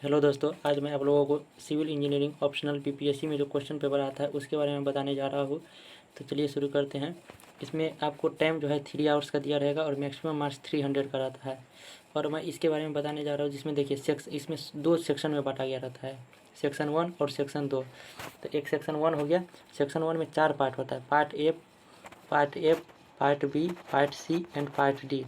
Hello दोस्तों, आज मैं आप लोगों को सिविल इंजीनियरिंग ऑप्शनल बीपीएससी में जो क्वेश्चन पेपर आता है उसके बारे में बताने जा रहा हूँ। तो चलिए शुरू करते हैं। इसमें आपको टाइम जो है 3 आवर्स का दिया रहेगा और मैक्सिमम मार्क्स 300 का रहता है। और मैं इसके बारे में बताने जा रहा हूँ, जिसमें देखिए इसमें 2 सेक्शन में बांटा गया रहता है, सेक्शन 1 और सेक्शन 2। तो एक सेक्शन 1 हो गया। सेक्शन 1 में 4 पार्ट होता है, part A, part B, part C and part D.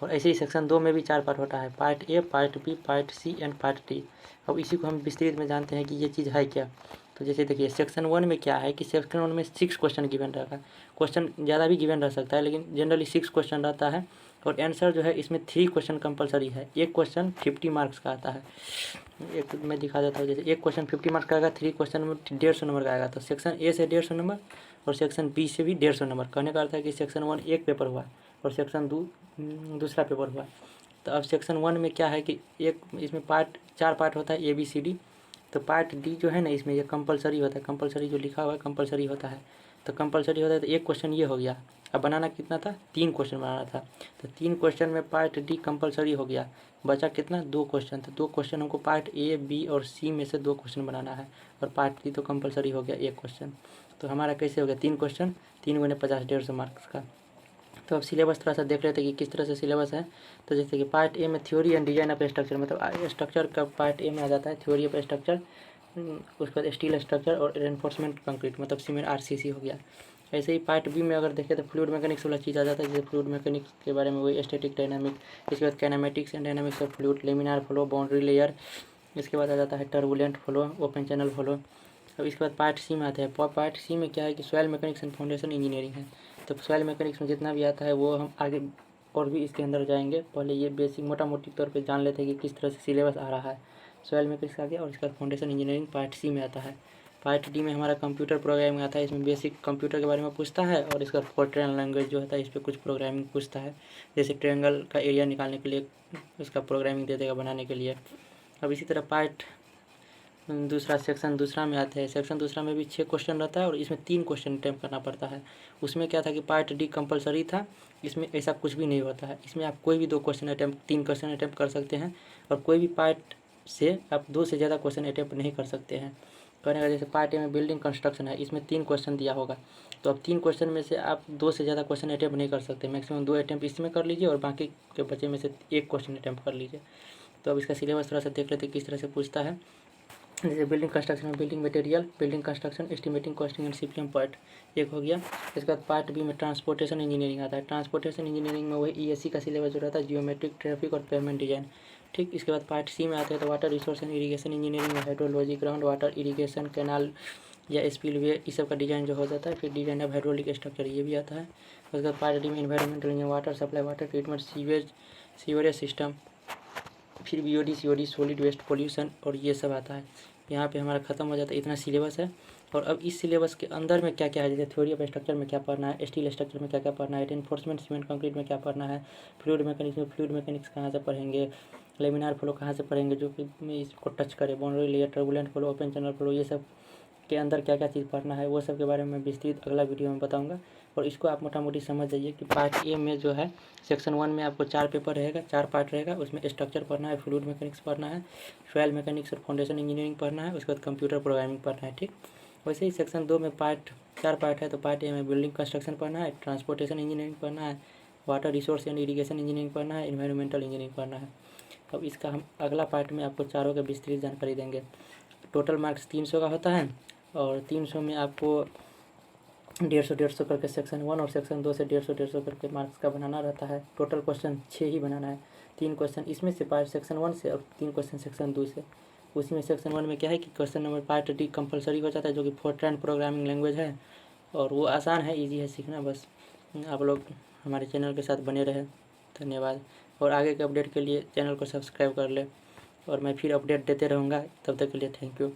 और ऐसे ही सेक्शन 2 में भी 4 पार्ट होता है, part A, part B, part C and part D. अब इसी को हम विस्तृत में जानते हैं कि ये चीज़ है क्या। तो जैसे देखिए सेक्शन 1 में क्या है कि सेक्शन 1 में 6 क्वेश्चन गिवन रहता है। क्वेश्चन ज़्यादा भी गिवन रह सकता है, लेकिन जनरली 6 क्वेश्चन रहता है। और आंसर जो है इसमें 3 क्वेश्चन कंपलसरी है। एक क्वेश्चन 50 मार्क्स का आता है। एक मैं दिखा देता हूँ, जैसे एक क्वेश्चन 50 मार्क्स का आएगा, 3 क्वेश्चन में 150 नंबर का आएगा। तो सेक्शन ए से 150 नंबर और सेक्शन बी से भी 150 नंबर। कहने का अर्थ है कि सेक्शन 1 एक पेपर हुआ और सेक्शन दूसरा पेपर हुआ। तो अब सेक्शन 1 में क्या है कि एक इसमें 4 पार्ट होता है, ए बी सी डी। तो पार्ट डी जो है ना, इसमें ये कंपलसरी होता है। कंपलसरी जो लिखा हुआ है कंपलसरी होता है। तो कंपलसरी होता है तो एक क्वेश्चन ये हो गया। अब बनाना कितना था, 3 क्वेश्चन बनाना था। तो 3 क्वेश्चन में पार्ट डी कंपलसरी हो गया। बचा कितना, 2 क्वेश्चन। तो 2 क्वेश्चन हमको पार्ट ए, बी और सी में से 2 क्वेश्चन बनाना है। और पार्ट डी तो कंपलसरी हो गया, 1 क्वेश्चन। तो हमारा कैसे हो गया, 3 क्वेश्चन, 3 गुने 50, 150 मार्क्स का। तो अब सिलेबस थोड़ा सा देख रहे थे कि किस तरह से सिलेबस है। तो जैसे कि पार्ट ए में theory and design of structure, मतलब स्ट्रक्चर का पार्ट ए में आ जाता है, थ्योरी ऑफ स्ट्रक्चर। उसके बाद स्टील स्ट्रक्चर और रेनफोर्समेंट कंक्रीट, मतलब सीमेंट आरसीसी हो गया। ऐसे ही पार्ट बी में अगर देखें तो फ्लूइड मैकेनिक्स वाला चीज़ आ जाता है। जैसे फ्लूइड मैकेनिक्स के बारे में वही स्टैटिक डायनामिक, इसके बाद kinematics and dynamics of fluid, laminar flow, boundary layer. इसके बाद आ जाता है turbulent flow, open channel flow. अब इसके बाद पार्ट सी में आता है। पार्ट सी में क्या है कि soil mechanics and foundation engineering है। तो सॉइल मैकेनिक्स में जितना भी आता है वो हम आगे और भी इसके अंदर जाएंगे। पहले ये बेसिक मोटा मोटी तौर पे जान लेते हैं कि किस तरह से सिलेबस आ रहा है। सॉइल मैकेनिक्स आ गया और इसका फाउंडेशन इंजीनियरिंग पार्ट सी में आता है। पार्ट डी में हमारा कंप्यूटर प्रोग्रामिंग आता है। इसमें बेसिक कंप्यूटर के बारे में पूछता है और इसका फोर्ट्रान लैंग्वेज जो होता है इस पर कुछ प्रोग्रामिंग पूछता है। जैसे ट्रायंगल का एरिया निकालने के लिए उसका प्रोग्रामिंग दे देगा बनाने के लिए। अब इसी तरह पार्ट दूसरा सेक्शन दूसरा में आते हैं। सेक्शन दूसरा में भी 6 क्वेश्चन रहता है और इसमें 3 क्वेश्चन अटैम्प्ट करना पड़ता है। उसमें क्या था कि पार्ट डी कंपलसरी था, इसमें ऐसा कुछ भी नहीं होता है। इसमें आप कोई भी 2 क्वेश्चन अटैम्प्ट, 3 क्वेश्चन अटैम्प्ट कर सकते हैं और कोई भी पार्ट से आप 2 से ज़्यादा क्वेश्चन अटैम्प्ट नहीं कर सकते हैं। कहने का जैसे पार्ट ए में बिल्डिंग कंस्ट्रक्शन है, इसमें 3 क्वेश्चन दिया होगा। तो अब 3 क्वेश्चन में से आप 2 से ज़्यादा क्वेश्चन अटैम्प्ट नहीं कर सकते। मैक्सिमम 2 अटैम्प्ट इसमें कर लीजिए और बाकी के बचे में से 1 क्वेश्चन अटैम्प्ट कर लीजिए। तो अब इसका सिलेबस थोड़ा सा देख लेते हैं किस तरह से पूछता है। जैसे बिल्डिंग कंस्ट्रक्शन में building material, building construction, estimating, costing and CPM part एक हो गया। इसके बाद पार्ट बी में ट्रांसपोर्टेशन इंजीनियरिंग आता है। ट्रांसपोर्टेशन इंजीनियरिंग में वही ईएससी का सिलेबस जो रहता है, जियोमेट्रिक, ट्रैफिक और पेमेंट डिजाइन। ठीक, इसके बाद पार्ट सी में आते हैं तो water resource and irrigation engineering में hydrology, ground water irrigation, canal या स्पिलवे, इस सब का डिजाइन जो हो जाता है। फिर डिजाइन ऑफ हाइड्रोलिक स्ट्रक्चर ये भी आता है। उसके बाद पार्ट डी में environmental engineering, water supply, water treatment, sewerage system, फिर BOD, COD, solid waste, pollution और ये सब आता है। यहाँ पे हमारा ख़त्म हो जाता है, इतना सिलेबस है। और अब इस सिलेबस के अंदर में क्या क्या है, जैसे थ्योरी ऑफ स्ट्रक्चर में क्या पढ़ना है, स्टील स्ट्रक्चर में क्या क्या पढ़ना है, रेनफोर्समेंट सीमेंट कंक्रीट में क्या पढ़ना है, फ्लूइड मैकेनिक्स में फ्लूइड मैकेनिक्स कहाँ से पढ़ेंगे, लेमिनार फ्लो कहाँ से पढ़ेंगे जो कि इसको टच करे, boundary layer, turbulent flow, open channel flow, ये सब के अंदर क्या क्या चीज़ पढ़ना है, वो सब के बारे में विस्तृत अगला वीडियो में बताऊंगा। और इसको आप मोटा मोटी समझ जाइए कि पार्ट ए में जो है सेक्शन 1 में आपको 4 पेपर रहेगा, 4 पार्ट रहेगा। उसमें स्ट्रक्चर पढ़ना है, फ्लूइड मैकेनिक्स पढ़ना है, सॉइल मैकेनिक्स और फाउंडेशन इंजीनियरिंग पढ़ना है। उसके बाद कंप्यूटर प्रोग्रामिंग पढ़ना है। ठीक, वैसे ही सेक्शन 2 में 4 पार्ट है। तो पार्ट ए में बिल्डिंग कंस्ट्रक्शन पढ़ना है, ट्रांसपोर्टेशन इंजीनियरिंग पढ़ना है, water resource and irrigation engineering पढ़ना है, इन्वायरमेंटल इंजीनियरिंग पढ़ना है। अब इसका हम अगला पार्ट में आपको चारों का विस्तृत जानकारी देंगे। टोटल मार्क्स 300 का होता है और 300 में आपको 150 करके सेक्शन 1 और सेक्शन 2 से 150 करके मार्क्स का बनाना रहता है। टोटल क्वेश्चन 6 ही बनाना है। 3 क्वेश्चन इसमें से पार्ट सेक्शन 1 से और 3 क्वेश्चन सेक्शन 2 से। उसी में सेक्शन 1 में क्या है कि question number part D compulsory हो जाता है, जो कि फोर्ट्रान प्रोग्रामिंग लैंग्वेज है और वो आसान है, ईजी है सीखना। बस आप लोग हमारे चैनल के साथ बने रहें। धन्यवाद। और आगे के अपडेट के लिए चैनल को सब्सक्राइब कर ले और मैं फिर अपडेट देते रहूँगा। तब तक के लिए थैंक यू।